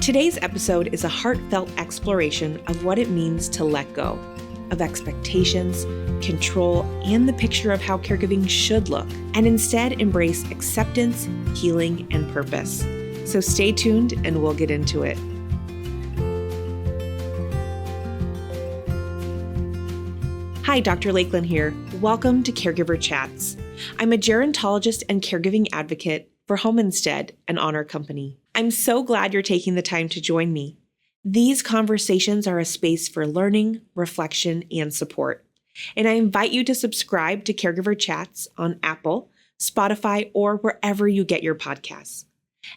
Today's episode is a heartfelt exploration of what it means to let go of expectations, control, and the picture of how caregiving should look, and instead embrace acceptance, healing, and purpose. So stay tuned and we'll get into it. Hi, Dr. Lakelyn here. Welcome to Caregiver Chats. I'm a gerontologist and caregiving advocate for Home Instead, an honor company. I'm so glad you're taking the time to join me. These conversations are a space for learning, reflection, and support. And I invite you to subscribe to Caregiver Chats on Apple, Spotify, or wherever you get your podcasts.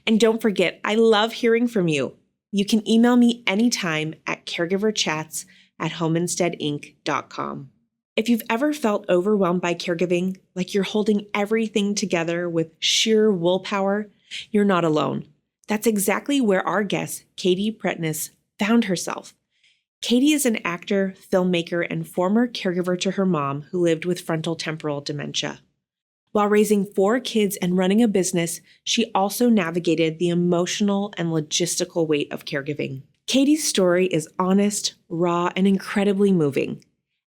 And don't forget, I love hearing from you. You can email me anytime at caregiverchats@homeinsteadinc.com. If you've ever felt overwhelmed by caregiving, like you're holding everything together with sheer willpower, you're not alone. That's exactly where our guest, Katie Prentiss, found herself. Katie is an actor, filmmaker, and former caregiver to her mom who lived with frontotemporal dementia. While raising 4 kids and running a business, she also navigated the emotional and logistical weight of caregiving. Katie's story is honest, raw, and incredibly moving.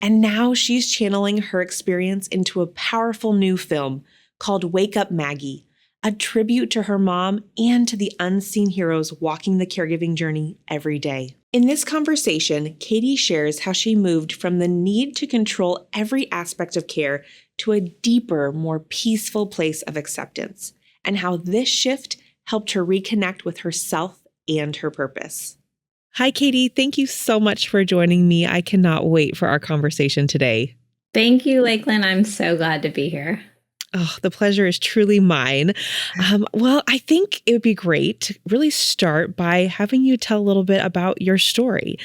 And now she's channeling her experience into a powerful new film called Wake Up Maggie, a tribute to her mom and to the unseen heroes walking the caregiving journey every day. In this conversation, Katie shares how she moved from the need to control every aspect of care to a deeper, more peaceful place of acceptance, and how this shift helped her reconnect with herself and her purpose. Hi, Katie. Thank you so much for joining me. I cannot wait for our conversation today. Thank you, Lakelyn. I'm so glad to be here. Oh, the pleasure is truly mine. Well, I think it would be great to really start by having you tell a little bit about your story,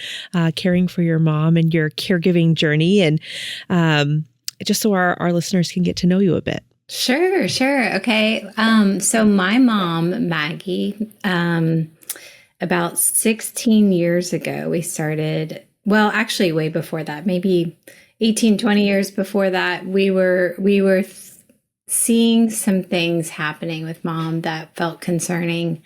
caring for your mom and your caregiving journey, and just so our listeners can get to know you a bit. Sure. Okay. So my mom, Maggie, about 16 years ago, we started, well, actually way before that, maybe 18, 20 years before that, we were seeing some things happening with mom that felt concerning.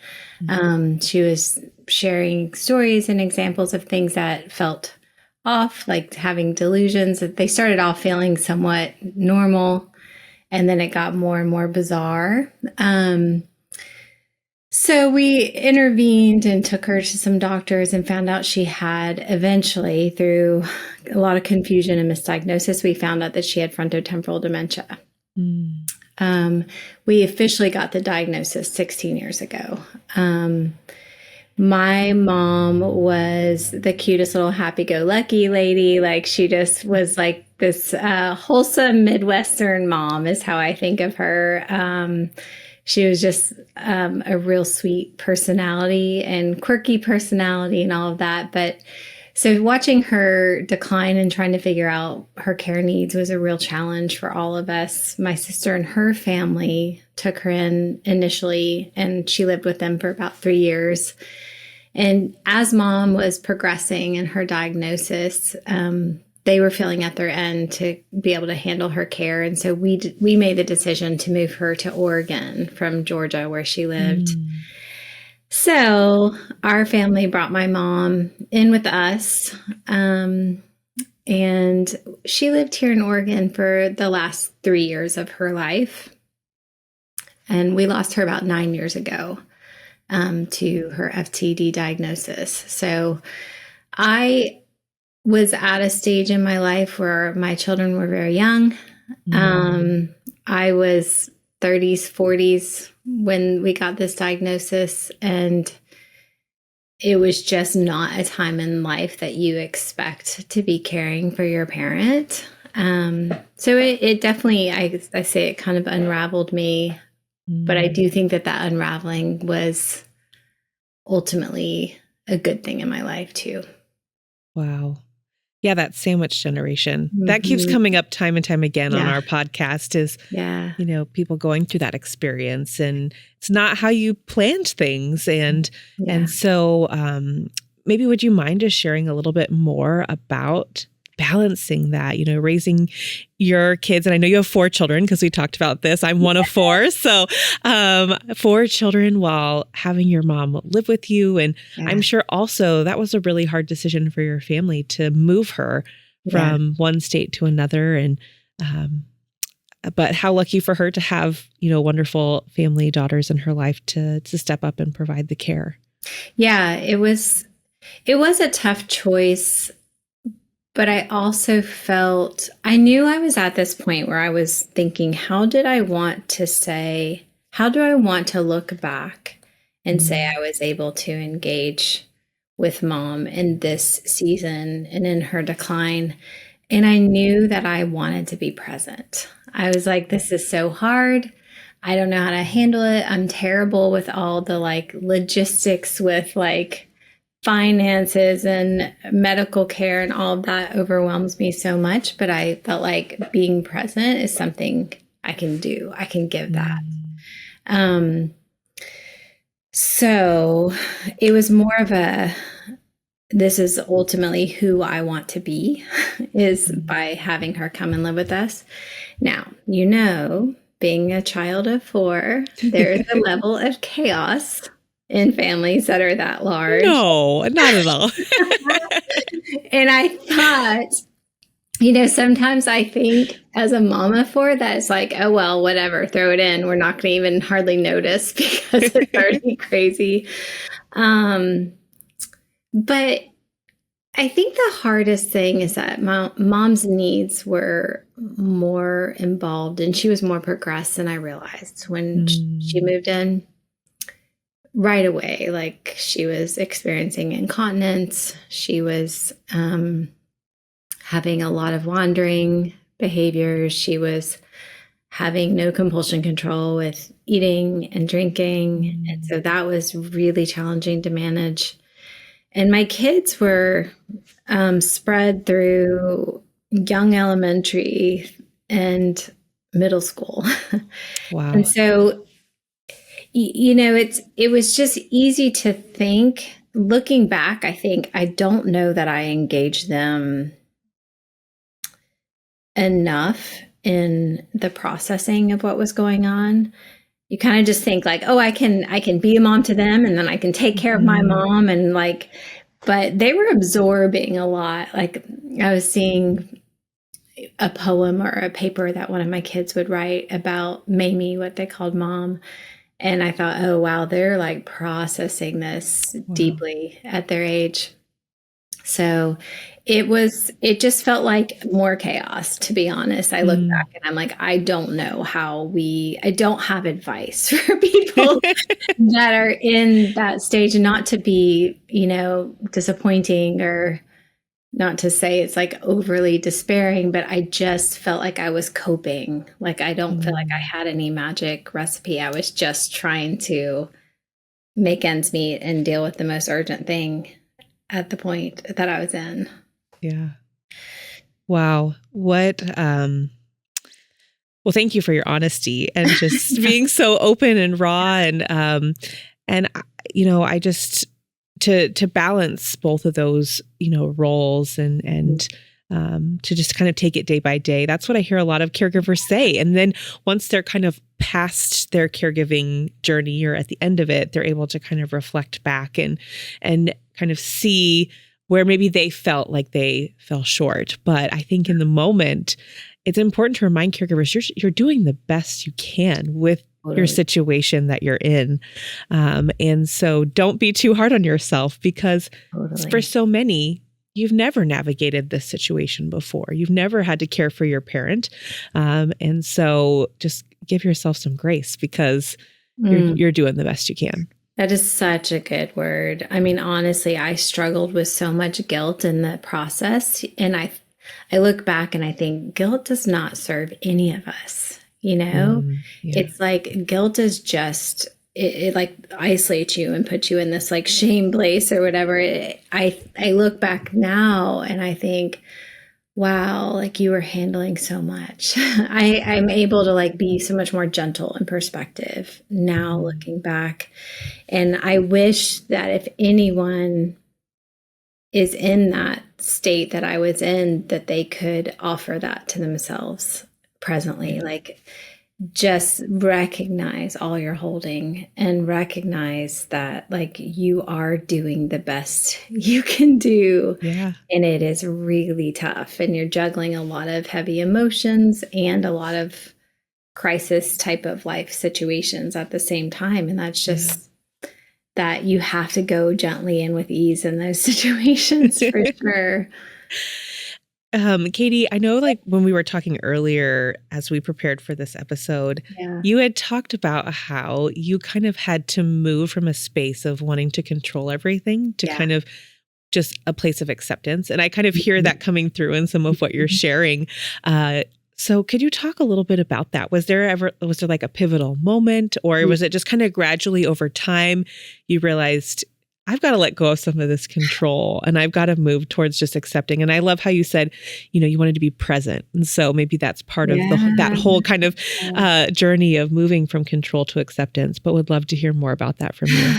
She was sharing stories and examples of things that felt off, like having delusions. They started off feeling somewhat normal, and then it got more and more bizarre. So we intervened and took her to some doctors and found out she had eventually, through a lot of confusion and misdiagnosis, we found out that she had frontotemporal dementia. We officially got the diagnosis 16 years ago. My mom was the cutest little happy-go-lucky lady. Like, she just was like this wholesome Midwestern mom is how I think of her. She was just a real sweet personality and quirky personality and all of that. But so watching her decline and trying to figure out her care needs was a real challenge for all of us. My sister and her family took her in initially, and she lived with them for about 3 years. And as mom was progressing in her diagnosis, they were feeling at their end to be able to handle her care. And so we made the decision to move her to Oregon from Georgia, where she lived. So our family brought my mom in with us, and she lived here in Oregon for the last 3 years of her life. And we lost her about 9 years ago to her FTD diagnosis. So I was at a stage in my life where my children were very young. I was 30s, 40s when we got this diagnosis, and it was just not a time in life that you expect to be caring for your parent. So it definitely, I say it kind of unraveled me, but I do think that unraveling was ultimately a good thing in my life too. Wow. Yeah, that sandwich generation. That keeps coming up time and time again on our podcast is, people going through that experience, and it's not how you planned things. And so maybe would you mind just sharing a little bit more about balancing that, raising your kids. And I know you have 4 children because we talked about this. I'm one of 4. So 4 children while having your mom live with you. And I'm sure also that was a really hard decision for your family to move her from one state to another. And but how lucky for her to have, wonderful family daughters in her life to step up and provide the care. Yeah, it was a tough choice, but I also I knew I was at this point where I was thinking, how do I want to look back and say I was able to engage with mom in this season and in her decline? And I knew that I wanted to be present. I was like, this is so hard. I don't know how to handle it. I'm terrible with all the logistics with finances and medical care, and all of that overwhelms me so much. But I felt like being present is something I can do. I can give that. So it was more of this is ultimately who I want to be, is by having her come and live with us. Now, being a child of 4, there is a level of chaos in families that are that large. No, not at all. And I thought, sometimes I think as a mom of 4, that it's like, oh, well, whatever, throw it in. We're not going to even hardly notice because it's already crazy. But I think the hardest thing is that mom's needs were more involved, and she was more progressed than I realized when she moved in. Right away, she was experiencing incontinence. She was having a lot of wandering behaviors. She was having no compulsion control with eating and drinking. And so that was really challenging to manage. And my kids were spread through young elementary and middle school. Wow. And so, it was just easy to think, looking back, I don't know that I engaged them enough in the processing of what was going on. You kind of just think I can be a mom to them, and then I can take care of my mom, and but they were absorbing a lot. I was seeing a poem or a paper that one of my kids would write about Mamie, what they called mom. And I thought, oh, wow, they're processing this deeply at their age. So it just felt like more chaos, to be honest. I look back and I'm like, I don't know I don't have advice for people that are in that stage, and not to be, disappointing, or not to say it's overly despairing, but I just felt like I was coping. I don't feel like I had any magic recipe. I was just trying to make ends meet and deal with the most urgent thing at the point that I was in. Yeah. Wow. What, well, thank you for your honesty and just being so open and raw, and I just, to balance both of those, roles and to just kind of take it day by day. That's what I hear a lot of caregivers say. And then once they're kind of past their caregiving journey, or at the end of it, they're able to kind of reflect back and kind of see where maybe they felt like they fell short. But I think in the moment, it's important to remind caregivers you're doing the best you can with your situation that you're in. And so don't be too hard on yourself, because for so many, you've never navigated this situation before. You've never had to care for your parent. And so just give yourself some grace, because you're doing the best you can. That is such a good word. I mean, honestly, I struggled with so much guilt in the process. And I look back and I think guilt does not serve any of us. It's guilt is just, it isolates you and puts you in this shame place or whatever. I look back now and I think, wow, you were handling so much. I'm able to be so much more gentle in perspective now, looking back. And I wish that if anyone is in that state that I was in, that they could offer that to themselves presently. Like, just recognize all you're holding and recognize that like you are doing the best you can do. Yeah. And it is really tough. And you're juggling a lot of heavy emotions and a lot of crisis type of life situations at the same time. And that's just that you have to go gently and with ease in those situations for sure. Katie, I know like when we were talking earlier, as we prepared for this episode, you had talked about how you kind of had to move from a space of wanting to control everything to kind of just a place of acceptance. And I kind of hear that coming through in some of what you're sharing. So could you talk a little bit about that? Was there like a pivotal moment, or was it just kind of gradually over time you realized, I've got to let go of some of this control and I've got to move towards just accepting? And I love how you said, you wanted to be present. And so maybe that's part of that whole kind of journey of moving from control to acceptance, but would love to hear more about that from you.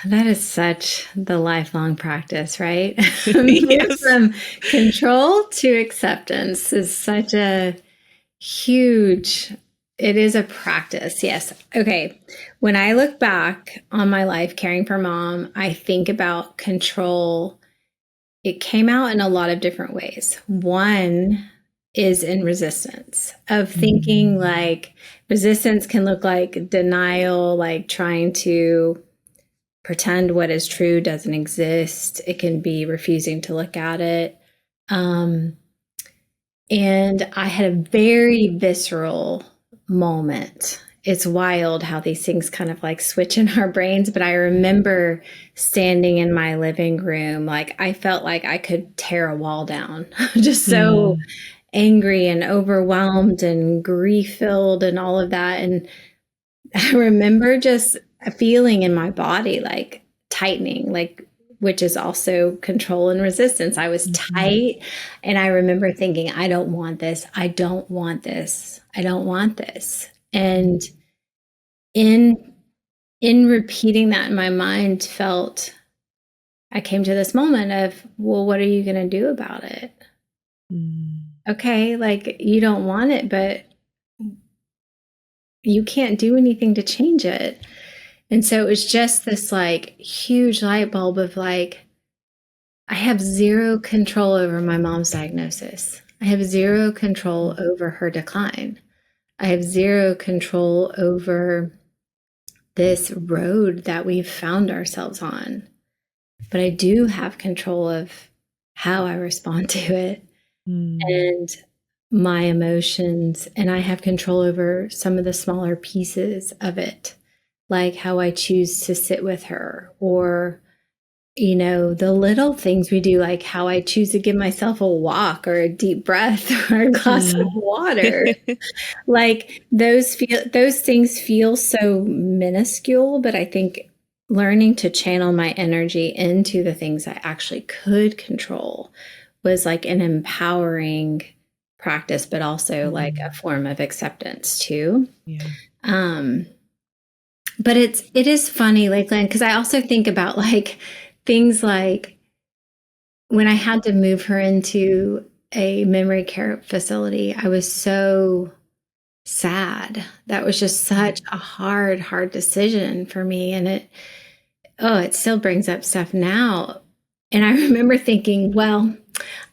That is such the lifelong practice, right? Yes. From control to acceptance is such a huge, it is a practice. Yes. Okay. When I look back on my life caring for mom, I think about control. It came out in a lot of different ways. One is in resistance of thinking like resistance can look like denial, like trying to pretend what is true doesn't exist. It can be refusing to look at it. And I had a very visceral moment. It's wild how these things kind of like switch in our brains. But I remember standing in my living room, like I felt like I could tear a wall down, just so angry and overwhelmed and grief filled and all of that. And I remember just a feeling in my body, like tightening, like, which is also control and resistance. I was tight. And I remember thinking, I don't want this. I don't want this. I don't want this. And in repeating that in my mind, I came to this moment of, well, what are you going to do about it? Okay. Like you don't want it, but you can't do anything to change it. And so it was just this like huge light bulb of like, I have zero control over my mom's diagnosis. I have zero control over her decline. I have zero control over this road that we've found ourselves on. But I do have control of how I respond to it and my emotions. And I have control over some of the smaller pieces of it, like how I choose to sit with her, or, the little things we do, like how I choose to give myself a walk or a deep breath or a glass of water. Like those things feel so minuscule, but I think learning to channel my energy into the things I actually could control was like an empowering practice, but also like a form of acceptance too. But it is funny, Lakelyn, because I also think about like things like when I had to move her into a memory care facility, I was so sad. That was just such a hard decision for me. And it still brings up stuff now. And I remember thinking, well,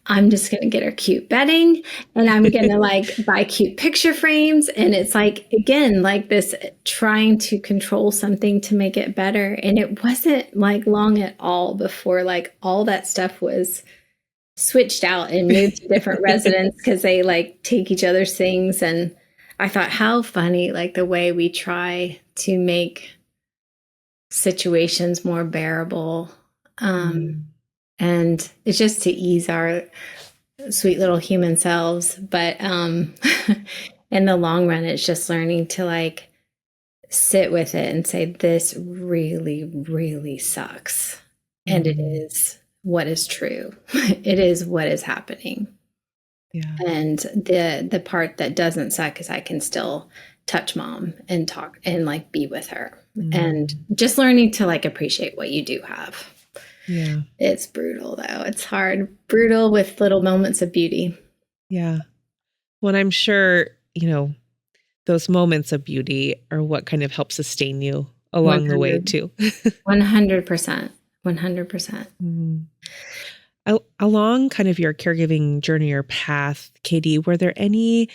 I'm just going to get her cute bedding and I'm going to like buy cute picture frames. And it's like, again, like this trying to control something to make it better. And it wasn't like long at all before like all that stuff was switched out and moved to different residents because they like take each other's things. And I thought, how funny, like the way we try to make situations more bearable. And it's just to ease our sweet little human selves. But in the long run, it's just learning to like sit with it and say, this really, really sucks. And it is what is true. It is what is happening. Yeah. And the part that doesn't suck is I can still touch mom and talk and like be with her. And just learning to like appreciate what you do have. Yeah. It's brutal though. It's hard, brutal with little moments of beauty. Yeah. Well, I'm sure, those moments of beauty are what kind of help sustain you along the way 100, too. 100%. 100%. Mm. Along kind of your caregiving journey or path, Katie, were there any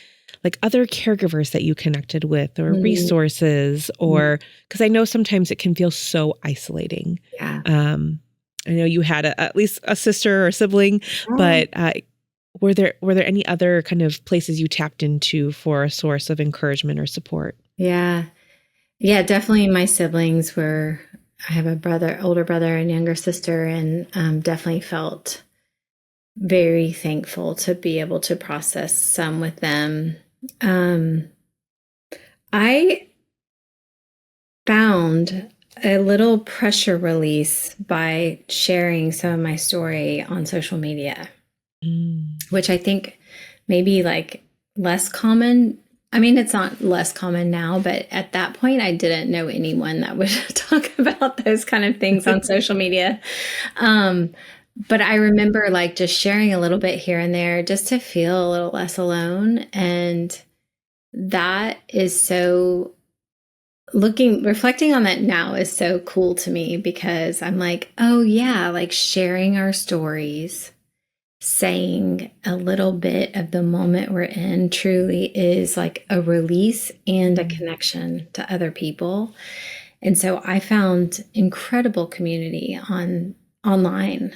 like other caregivers that you connected with or resources, or because I know sometimes it can feel so isolating. Yeah. I know you had at least a sister or sibling, but were there any other kind of places you tapped into for a source of encouragement or support? Yeah. Yeah, definitely my siblings were, I have older brother and younger sister, and definitely felt very thankful to be able to process some with them. I found a little pressure release by sharing some of my story on social media, which I think maybe like less common. I mean, it's not less common now, but at that point, I didn't know anyone that would talk about those kind of things on social media. But I remember like just sharing a little bit here and there just to feel a little less alone. And that is so reflecting on that now is so cool to me, because I'm like, oh yeah, like sharing our stories, saying a little bit of the moment we're in truly is like a release and a connection to other people. And so I found incredible community online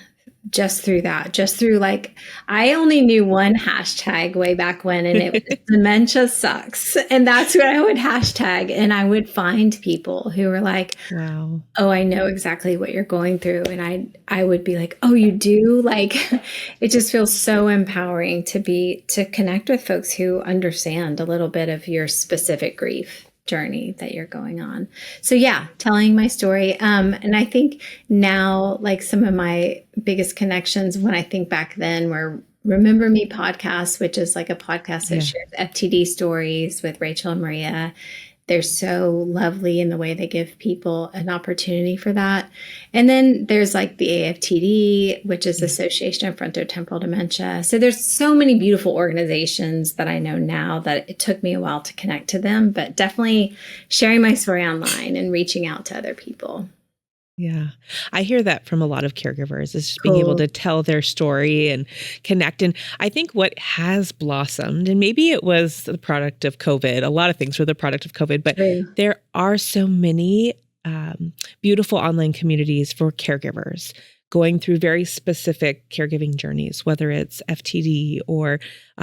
just through that, just through like, I only knew one hashtag way back when, and it was dementia sucks. And that's what I would hashtag. And I would find people who were like, wow, oh, I know exactly what you're going through. And I would be like, oh, you do? Like, it just feels so empowering to connect with folks who understand a little bit of your specific grief journey that you're going on. So yeah, telling my story. And I think now, like some of my biggest connections when I think back then were Remember Me podcast, which is like a podcast that shares FTD stories with Rachel and Maria. They're so lovely in the way they give people an opportunity for that. And then there's like the AFTD, which is Association of Frontotemporal Dementia. So there's so many beautiful organizations that I know now that it took me a while to connect to them, but definitely sharing my story online and reaching out to other people. Yeah. I hear that from a lot of caregivers, is just being able to tell their story and connect. And I think what has blossomed, and maybe it was the product of COVID, a lot of things were the product of COVID, but there are so many beautiful online communities for caregivers going through very specific caregiving journeys, whether it's FTD or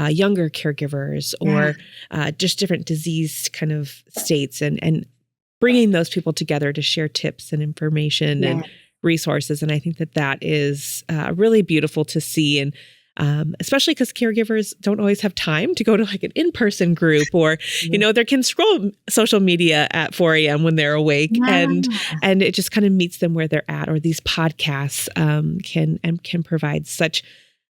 younger caregivers or just different disease kind of states, and bringing those people together to share tips and information and resources. And I think that is really beautiful to see. And especially because caregivers don't always have time to go to like an in-person group, or, they can scroll social media at 4 a.m. when they're awake, and it just kind of meets them where they're at. Or these podcasts can provide such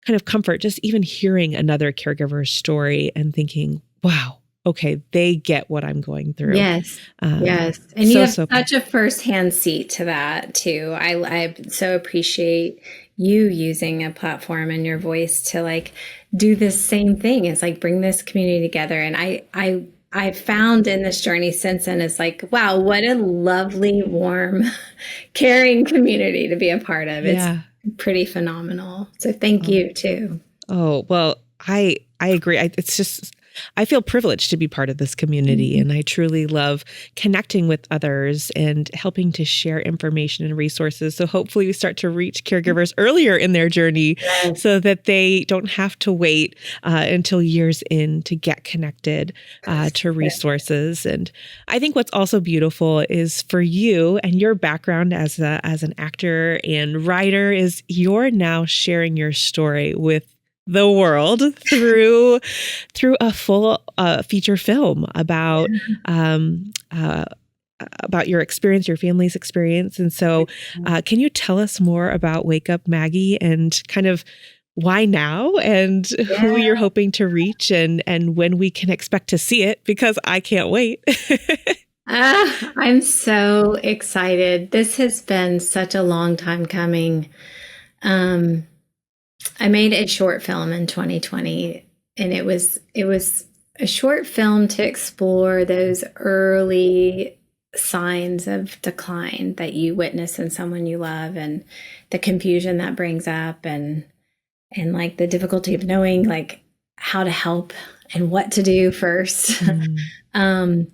kind of comfort, just even hearing another caregiver's story and thinking, wow, okay, they get what I'm going through. Yes. Yes. And you have such a firsthand seat to that too. I so appreciate you using a platform and your voice to like do this same thing. It's like bring this community together. And I found in this journey since then, it's like, wow, what a lovely, warm, caring community to be a part of. It's pretty phenomenal. So thank you too. Oh, well, I agree. I feel privileged to be part of this community, and I truly love connecting with others and helping to share information and resources. So hopefully we start to reach caregivers earlier in their journey so that they don't have to wait until years in to get connected to resources. And I think what's also beautiful is for you and your background as an actor and writer is you're now sharing your story with the world through a full feature film about your experience, your family's experience. And so can you tell us more about Wake Up Maggie and kind of why now and who you're hoping to reach and when we can expect to see it, because I can't wait. I'm so excited. This has been such a long time coming. Um, I made a short film in 2020, and it was a short film to explore those early signs of decline that you witness in someone you love, and the confusion that brings up, and like the difficulty of knowing like how to help and what to do first. um,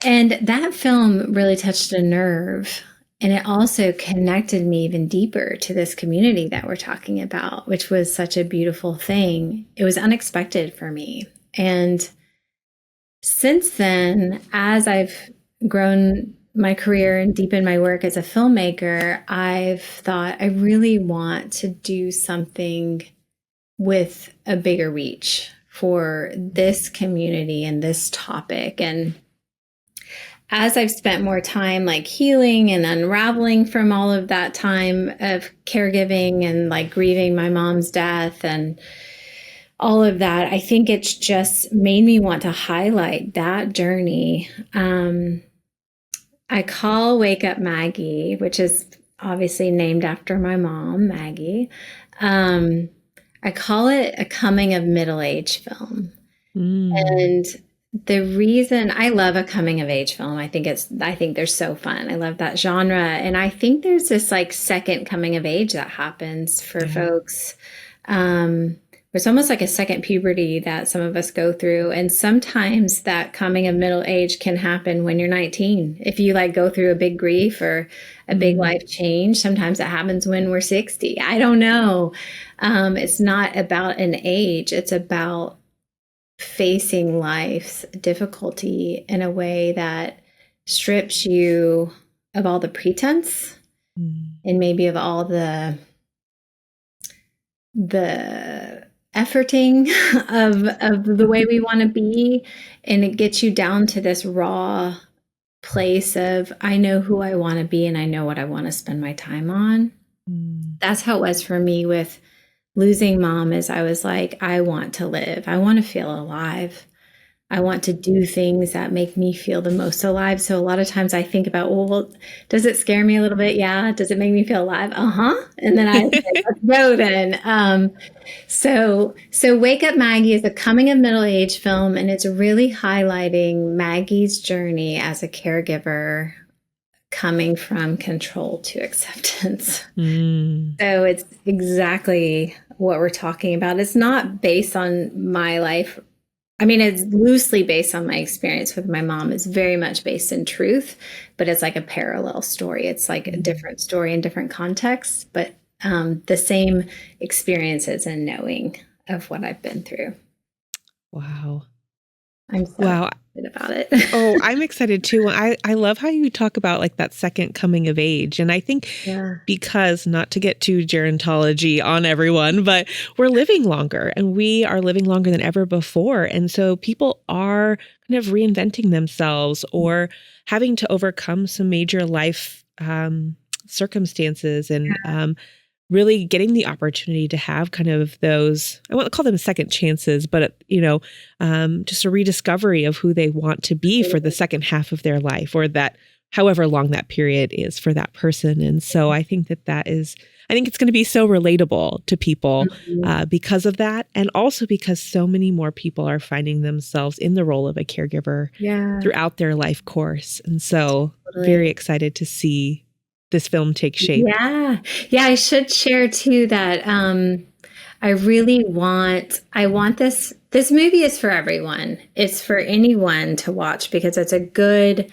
and that film really touched a nerve. And it also connected me even deeper to this community that we're talking about, which was such a beautiful thing. It was unexpected for me. And since then, as I've grown my career and deepened my work as a filmmaker, I've thought I really want to do something with a bigger reach for this community and this topic. And as I've spent more time like healing and unraveling from all of that time of caregiving and like grieving my mom's death and all of that, I think it's just made me want to highlight that journey. I call Wake Up Maggie, which is obviously named after my mom, Maggie. I call it a coming of middle age film. And the reason I love a coming of age film, I think they're so fun. I love that genre. And I think there's this like second coming of age that happens for folks. It's almost like a second puberty that some of us go through. And sometimes that coming of middle age can happen when you're 19. If you like go through a big grief or a big life change, sometimes it happens when we're 60. I don't know. It's not about an age. It's about facing life's difficulty in a way that strips you of all the pretense and maybe of all the efforting of the way we want to be, and it gets you down to this raw place of I know who I want to be and I know what I want to spend my time on. That's how it was for me with losing mom. Is I was like, I want to live. I want to feel alive. I want to do things that make me feel the most alive. So a lot of times I think about, well, does it scare me a little bit? Yeah. Does it make me feel alive? And then I say, let's go then. So Wake Up Maggie is a coming of middle age film, and it's really highlighting Maggie's journey as a caregiver coming from control to acceptance. So it's exactly what we're talking about. It's not based on my life. I mean, it's loosely based on my experience with my mom. It's very much based in truth, but it's like a parallel story. It's like a different story in different contexts, but the same experiences and knowing of what I've been through. Wow. I'm so excited about it. Oh, I'm excited too. I love how you talk about like that second coming of age. And I think because, not to get too gerontology on everyone, but we're living longer and we are living longer than ever before. And so people are kind of reinventing themselves or having to overcome some major life circumstances and really getting the opportunity to have kind of those, I won't call them second chances, but, just a rediscovery of who they want to be for the second half of their life, or that however long that period is for that person. And so I think I think it's going to be so relatable to people because of that. And also because so many more people are finding themselves in the role of a caregiver throughout their life course. And so very excited to see this film take shape. Yeah. I should share too that I want this movie is for everyone. It's for anyone to watch because it's a good,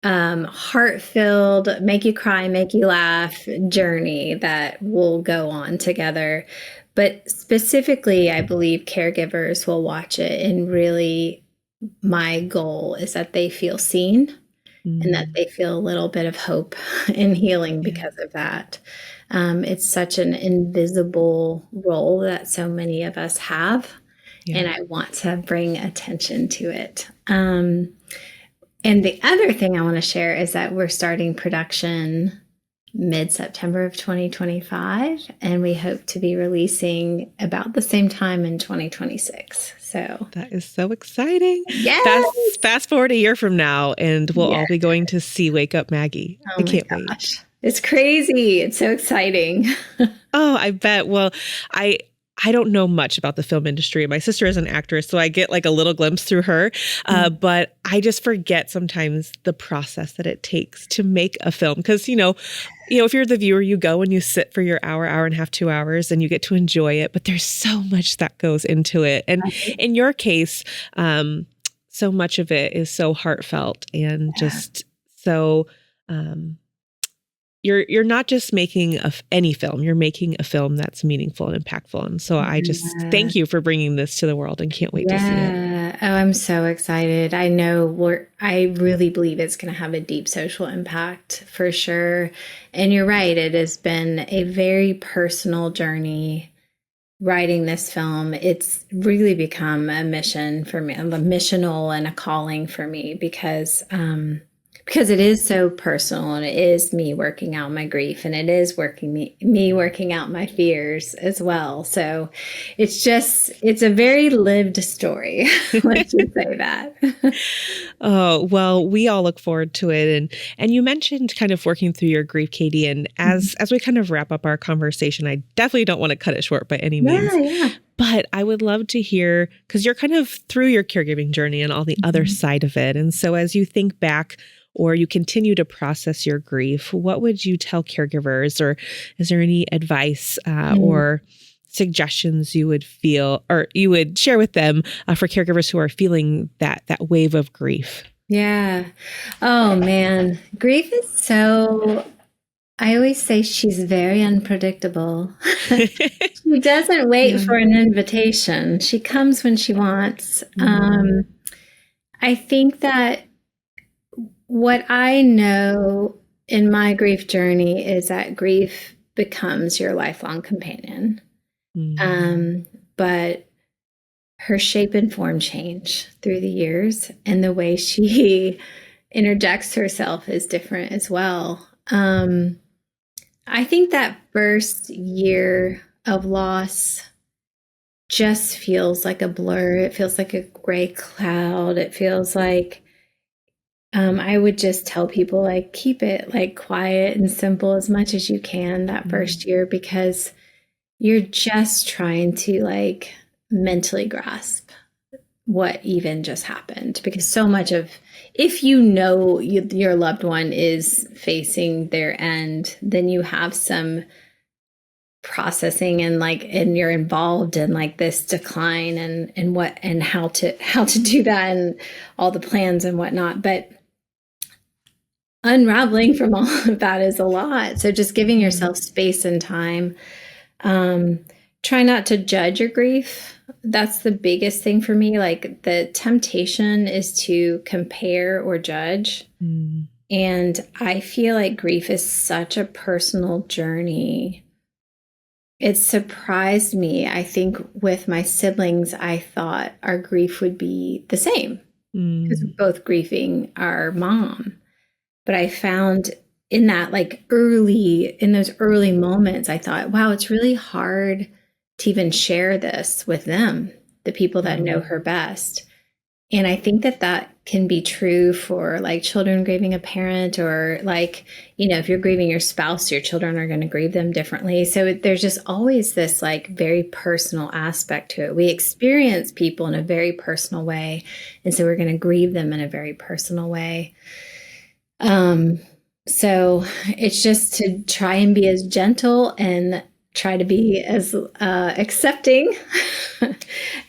heart-filled, make you cry, make you laugh journey that we'll go on together. But specifically, I believe caregivers will watch it, and really my goal is that they feel seen. And that they feel a little bit of hope and healing because of that. It's such an invisible role that so many of us have, and I want to bring attention to it. And the other thing I want to share is that we're starting production mid-September of 2025, and we hope to be releasing about the same time in 2026. So that is so exciting. yes, Fast forward a year from now, and we'll all be going to see Wake Up Maggie. Oh I can't my wait. gosh. It's crazy. It's so exciting. Oh, I bet. Well, I don't know much about the film industry. My sister is an actress, so I get like a little glimpse through her. But I just forget sometimes the process that it takes to make a film. Because, if you're the viewer, you go and you sit for your hour and a half, 2 hours, and you get to enjoy it. But there's so much that goes into it. And in your case, so much of it is so heartfelt and just so... You're not just making any film, you're making a film that's meaningful and impactful. And so I just thank you for bringing this to the world and can't wait to see it. Oh, I'm so excited. I know I really believe it's going to have a deep social impact for sure. And you're right. It has been a very personal journey writing this film. It's really become a mission for me, a missional and a calling for me because it is so personal, and it is me working out my grief, and it is me working out my fears as well. So it's a very lived story. Let's just say that. Oh, well, we all look forward to it. And you mentioned kind of working through your grief, Katie. And as we kind of wrap up our conversation, I definitely don't want to cut it short by any means. Yeah. But I would love to hear, because you're kind of through your caregiving journey and all the other side of it. And so as you think back, or you continue to process your grief, what would you tell caregivers, or is there any advice or suggestions you would feel, or you would share with them for caregivers who are feeling that wave of grief? Yeah. Oh man, grief is so. I always say she's very unpredictable. She doesn't wait for an invitation. She comes when she wants. I think that what I know in my grief journey is that grief becomes your lifelong companion. But her shape and form change through the years, and the way she interjects herself is different as well. I think that first year of loss just feels like a blur. It feels like a gray cloud. It feels like I would just tell people, like, keep it like quiet and simple as much as you can that first year, because you're just trying to like mentally grasp what even just happened. Because so much of, if your loved one is facing their end, then you have some processing and you're involved in like this decline and how to do that and all the plans and whatnot. But unraveling from all of that is a lot. So just giving yourself space and time. Try not to judge your grief. That's the biggest thing for me. Like, the temptation is to compare or judge. And I feel like grief is such a personal journey. It surprised me. I think with my siblings, I thought our grief would be the same because we're both grieving our mom. But I found in those early moments, I thought, wow, it's really hard to even share this with them, the people that know her best. And I think that can be true for like children grieving a parent, or like, if you're grieving your spouse, your children are going to grieve them differently. So there's just always this like very personal aspect to it. We experience people in a very personal way. And so we're going to grieve them in a very personal way. So it's just to try and be as gentle and try to be as accepting,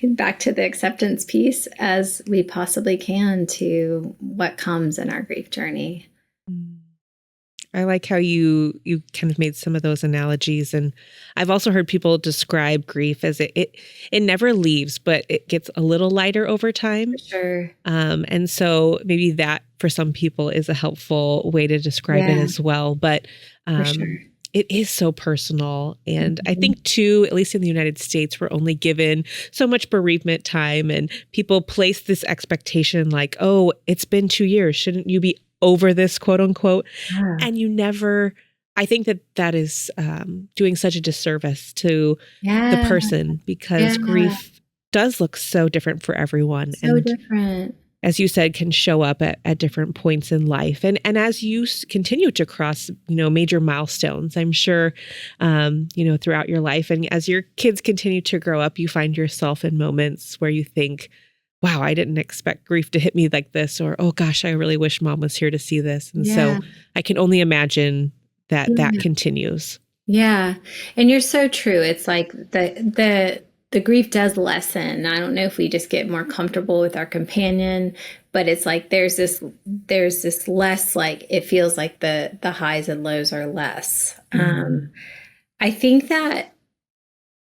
back to the acceptance piece, as we possibly can to what comes in our grief journey. I like how you kind of made some of those analogies. And I've also heard people describe grief as it never leaves, but it gets a little lighter over time. For sure. And so maybe that for some people is a helpful way to describe it as well. But for sure. It is so personal. And I think too, at least in the United States, we're only given so much bereavement time, and people place this expectation like, oh, it's been 2 years. Shouldn't you be over this, quote unquote? Yeah. And I think that is doing such a disservice to Yeah. the person, because grief does look so different for everyone. So different. As you said, can show up at different points in life. And as you continue to cross, major milestones, I'm sure, throughout your life, and as your kids continue to grow up, you find yourself in moments where you think, wow, I didn't expect grief to hit me like this, or, oh gosh, I really wish mom was here to see this. And so I can only imagine that continues. Yeah. And you're so true. It's like the grief does lessen. I don't know if we just get more comfortable with our companion, but it's like there's this less, like it feels like the highs and lows are less. I think that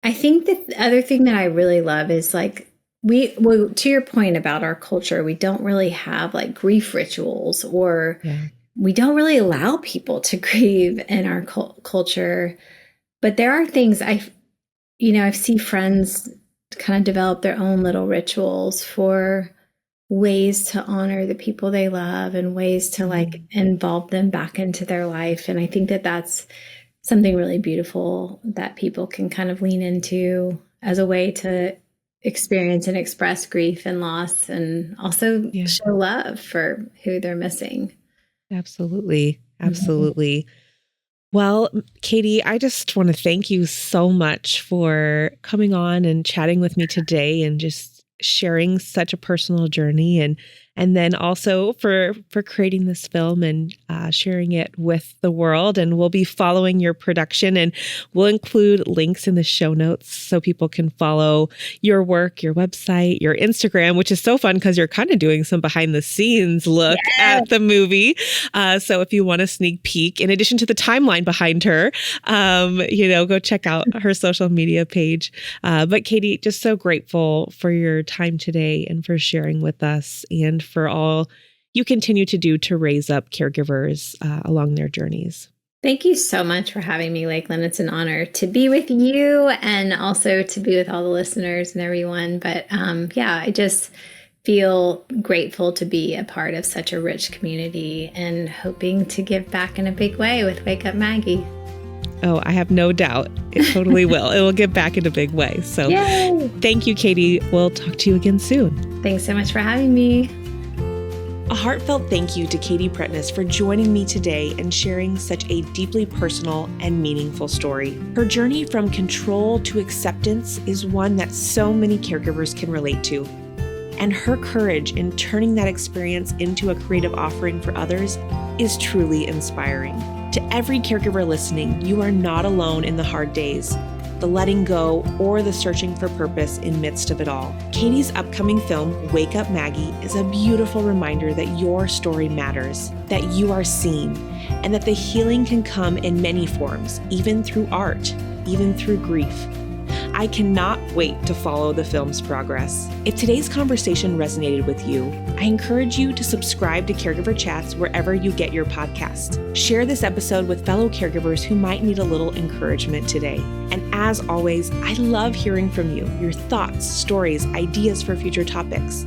the other thing that I really love is like to your point about our culture, we don't really have like grief rituals, or we don't really allow people to grieve in our culture. But there are things I've seen friends kind of develop their own little rituals for ways to honor the people they love and ways to like involve them back into their life. And I think that that's something really beautiful that people can kind of lean into as a way to experience and express grief and loss, and also show love for who they're missing. Absolutely. Absolutely. Well, Katie, I just want to thank you so much for coming on and chatting with me today, and just sharing such a personal journey, and then also for creating this film and sharing it with the world. And we'll be following your production, and we'll include links in the show notes so people can follow your work, your website, your Instagram, which is so fun because you're kind of doing some behind the scenes look at the movie. So if you want a sneak peek, in addition to the timeline behind her, go check out her social media page. But Katie, just so grateful for your time today and for sharing with us, and for all you continue to do to raise up caregivers along their journeys. Thank you so much for having me, Lakelyn. It's an honor to be with you, and also to be with all the listeners and everyone. But I just feel grateful to be a part of such a rich community, and hoping to give back in a big way with Wake Up Maggie. Oh, I have no doubt. It totally will. It will give back in a big way. So Thank you, Katie. We'll talk to you again soon. Thanks so much for having me. A heartfelt thank you to Katie Prentiss for joining me today and sharing such a deeply personal and meaningful story. Her journey from control to acceptance is one that so many caregivers can relate to. And her courage in turning that experience into a creative offering for others is truly inspiring. To every caregiver listening, you are not alone in the hard days, the letting go, or the searching for purpose in midst of it all. Katie's upcoming film, Wake Up Maggie, is a beautiful reminder that your story matters, that you are seen, and that the healing can come in many forms, even through art, even through grief. I cannot wait to follow the film's progress. If today's conversation resonated with you, I encourage you to subscribe to Caregiver Chats wherever you get your podcasts. Share this episode with fellow caregivers who might need a little encouragement today. And as always, I love hearing from you, your thoughts, stories, ideas for future topics.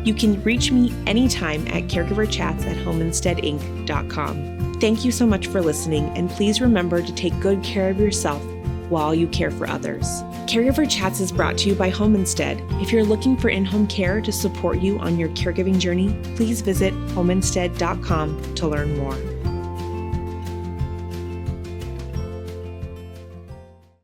You can reach me anytime at caregiverchats@homeinsteadinc.com. Thank you so much for listening, and please remember to take good care of yourself while you care for others. Caregiver Chats is brought to you by Home Instead. If you're looking for in-home care to support you on your caregiving journey, please visit homeinstead.com to learn more.